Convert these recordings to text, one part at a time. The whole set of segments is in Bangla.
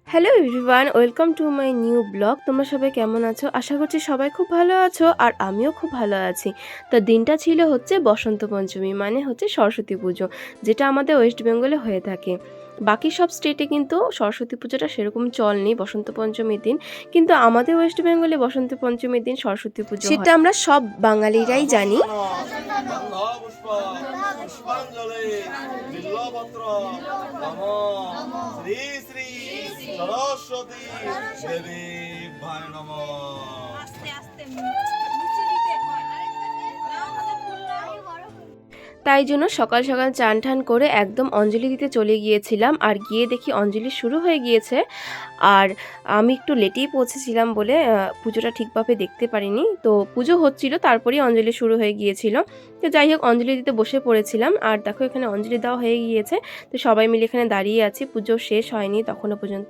Hello everyone, welcome to my new blog. তোমরা সবাই কেমন আছো? আশা করছি সবাই খুব ভালো আছো, আর আমিও খুব ভালো আছি। তো দিনটা ছিল হচ্ছে বসন্ত পঞ্চমী, মানে হচ্ছে সরস্বতী পুজো, যেটা আমাদের ওয়েস্ট বেঙ্গলে হয়ে থাকে। বাকি সব স্টেটে কিন্তু সরস্বতী পুজোটা সেরকম চল নেই বসন্ত পঞ্চমীর দিন, কিন্তু আমাদের ওয়েস্ট বেঙ্গলে বসন্ত পঞ্চমীর দিন সরস্বতী পুজো, সেটা আমরা সব বাঙালিরাই জানি। সরস্বতী দেবী ভাই নমঃ। আস্তে আস্তে নিচে দিতে হয়। তাই জন্য সকাল সকাল চান ঠান করে একদম অঞ্জলি দিতে চলে গিয়েছিলাম, আর গিয়ে দেখি অঞ্জলি শুরু হয়ে গিয়েছে। আর আমি একটু লেটেই পৌঁছেছিলাম বলে পুজোটা ঠিকভাবে দেখতে পারিনি। তো পুজো হচ্ছিল, তারপরেই অঞ্জলি শুরু হয়ে গিয়েছিল। তো যাই হোক, অঞ্জলি দিতে বসে পড়েছিলাম, আর দেখো এখানে অঞ্জলি দেওয়া হয়ে গিয়েছে। তো সবাই মিলে এখানে দাঁড়িয়ে আছি, পুজো শেষ হয়নি তখনও পর্যন্ত।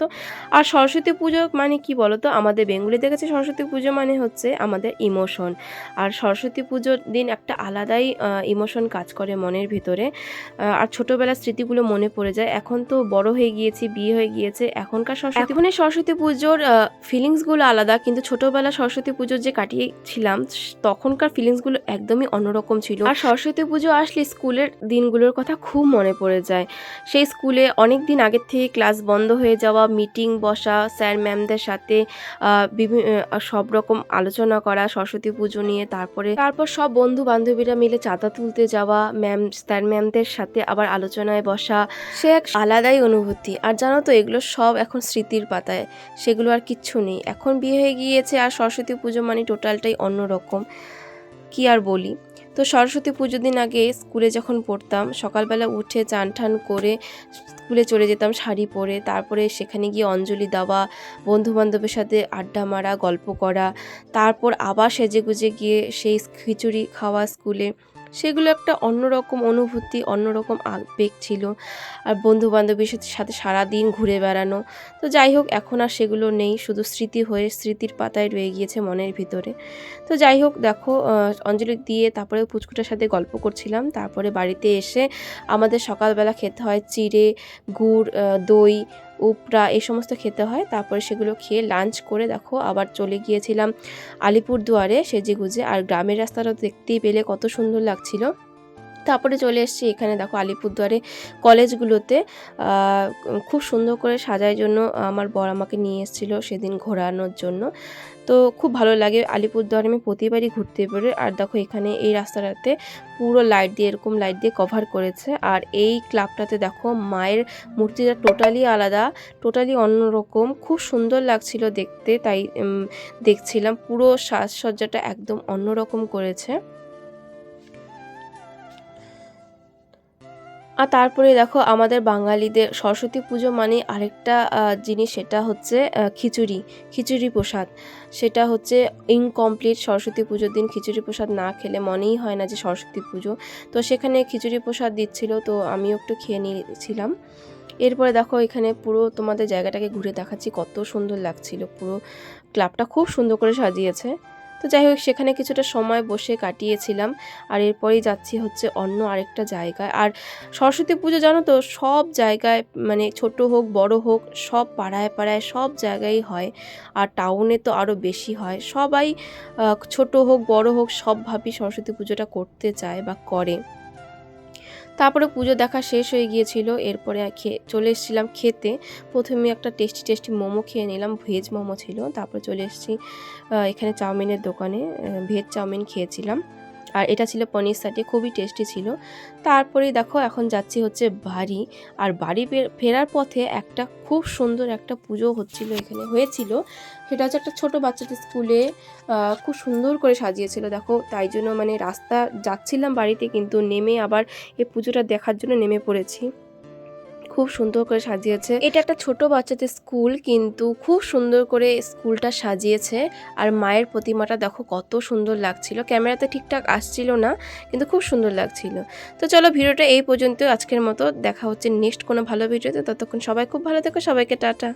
আর সরস্বতী পুজো মানে কি বলতো, আমাদের বেঙ্গলিদের কাছে সরস্বতী পুজো মানে হচ্ছে আমাদের ইমোশন। আর সরস্বতী পুজোর দিন একটা আলাদাই ইমোশন কাজ করে মনের ভিতরে। আর ছোটোবেলার স্মৃতিগুলো মনে পড়ে যায়। এখন তো বড় হয়ে গিয়েছি, বিয়ে হয়ে গিয়েছে, এখনকার সরস্বতী পুজোর ফিলিংসগুলো আলাদা, কিন্তু ছোটোবেলা সরস্বতী পুজোর যে কাটিয়েছিলাম তখনকার ফিলিংসগুলো একদমই অন্যরকম ছিল। আর সরস্বতী পুজো আসলে স্কুলের দিনগুলোর কথা খুব মনে পড়ে যায়। সেই স্কুলে অনেক দিন আগের থেকে ক্লাস বন্ধ হয়ে যাওয়া, মিটিং বসা স্যার ম্যামদের সাথে, সব রকম আলোচনা করা সরস্বতী পুজো নিয়ে, তারপর সব বন্ধু বান্ধবীরা মিলে চাঁদা তুলতে যাওয়া, স্যার ম্যামদের সাথে আবার আলোচনায় বসা, সে এক আলাদাই অনুভূতি। আর জানো তো, এগুলো সব এখন স্মৃতির পাতায়, সেগুলো আর কিচ্ছু নেই। এখন বিয়ে হয়ে গিয়েছে, আর সরস্বতী পুজো মানে টোটালটাই অন্যরকম, কি আর বলি। তো সরস্বতী পুজোর দিন আগে স্কুলে যখন পড়তাম, সকালবেলা উঠে চান ঠান করে স্কুলে চলে যেতাম শাড়ি পরে। তারপরে সেখানে গিয়ে অঞ্জলি দেওয়া, বন্ধুবান্ধবের সাথে আড্ডা মারা, গল্প করা, তারপর আবার সেজেগুজে গিয়ে সেই খিচুড়ি খাওয়া স্কুলে। সেগুলো একটা অন্যরকম অনুভূতি, অন্যরকম আবেগ ছিল। আর বন্ধু বান্ধবীর সাথে সারাদিন ঘুরে বেড়ানো। তো যাই হোক, এখন আর সেগুলো নেই, শুধু স্মৃতি হয়ে স্মৃতির পাতায় রয়ে গিয়েছে মনের ভিতরে। তো যাই হোক, দেখো অঞ্জলি দিয়ে তারপরে পুচকুটার সাথে গল্প করছিলাম। তারপরে বাড়িতে এসে আমাদের সকালবেলা খেতে হয় চিড়ে, গুড়, দই, উপরা, এই সমস্ত খেতে হয়। তারপরে সেগুলো খেয়ে লাঞ্চ করে দেখো আবার চলে গিয়েছিলাম আলিপুরদুয়ারে সেজেগুজে। আর গ্রামের রাস্তাটা দেখতেই পেলে কত সুন্দর লাগছিল। তারপরে চলে এসেছি এখানে, দেখো আলিপুরদুয়ারে কলেজগুলোতে খুব সুন্দর করে সাজার জন্য আমার বর আমাকে নিয়ে এসেছিলো সেদিন ঘোরানোর জন্য। তো খুব ভালো লাগে আলিপুরদুয়ারে, আমি প্রতিবারই ঘুরতে পারি। আর দেখো এখানে এই রাস্তাটাতে পুরো লাইট দিয়ে, এরকম লাইট দিয়ে কভার করেছে। আর এই ক্লাবটাতে দেখো মায়ের মূর্তিটা টোটালি আলাদা, টোটালি অন্যরকম, খুব সুন্দর লাগছিল দেখতে। তাই দেখছিলাম, পুরো সাজসজ্জাটা একদম অন্যরকম করেছে। আর তারপরে দেখো আমাদের বাঙালিদের সরস্বতী পুজো মানে আরেকটা জিনিস, সেটা হচ্ছে খিচুড়ি প্রসাদ। সেটা হচ্ছে ইনকমপ্লিট, সরস্বতী পুজোর দিন খিচুড়ি প্রসাদ না খেলে মনেই হয় না যে সরস্বতী পুজো। তো সেখানে খিচুড়ি প্রসাদ দিচ্ছিল, তো আমিও একটু খেয়ে নিয়েছিলাম। এরপরে দেখো এখানে পুরো তোমাদের জায়গাটাকে ঘুরে দেখাচ্ছি, কত সুন্দর লাগছিল। পুরো ক্লাবটা খুব সুন্দর করে সাজিয়েছে। তো যাই হোক, সেখানে কিছুটা সময় বসে কাটিয়েছিলাম। আর এরপরেই যাচ্ছি হচ্ছে অন্য আরেকটা জায়গায়। আর সরস্বতী পুজো জানো তো, সব জায়গায়, মানে ছোট হোক বড় হোক, সব পাড়ায় পাড়ায় সব জায়গায় হয়। আর টাউনে তো আরও বেশি হয়। সবাই ছোট হোক বড় হোক, সবভাবেই সরস্বতী পুজোটা করতে চায় বা করে। তারপরে পুজো দেখা শেষ হয়ে গিয়েছিল, এরপরে চলে এসেছিলাম খেতে। প্রথমে একটা টেস্টি মোমো খেয়ে নিলাম, ভেজ মোমো ছিল। তারপরে চলে এসেছি এখানে চাউমিনের দোকানে, ভেজ চাউমিন খেয়েছিলাম। আর এটা ছিল পনির সাথে, খুবই টেস্টি ছিল। তারপরেই দেখো এখন যাচ্ছি হচ্ছে বাড়ি। আর বাড়ি ফেরার পথে একটা খুব সুন্দর একটা পুজো হয়েছিল। সেটা হচ্ছে একটা ছোট বাচ্চাদের স্কুলে খুব সুন্দর করে সাজিয়েছিল দেখো। তাই জন্য মানে রাস্তা যাচ্ছিলাম বাড়িতে, কিন্তু নেমে আবার এই পুজোটা দেখার জন্য নেমে পড়েছি। খুব সুন্দর করে সাজিয়েছে। এটা একটা ছোট বাচ্চাদের স্কুল, কিন্তু খুব সুন্দর করে স্কুলটা সাজিয়েছে। আর মায়ের প্রতিমাটা দেখো কত সুন্দর লাগছিল, ক্যামেরাতে ঠিকঠাক আসছিল না, কিন্তু খুব সুন্দর লাগছিল। তো চলো, ভিডিওটা এই পর্যন্ত আজকের মতো। দেখা হচ্ছে নেক্সট কোনো ভালো ভিডিওতে। ততক্ষণ সবাই খুব ভালো থেকো, সবাইকে টাটা।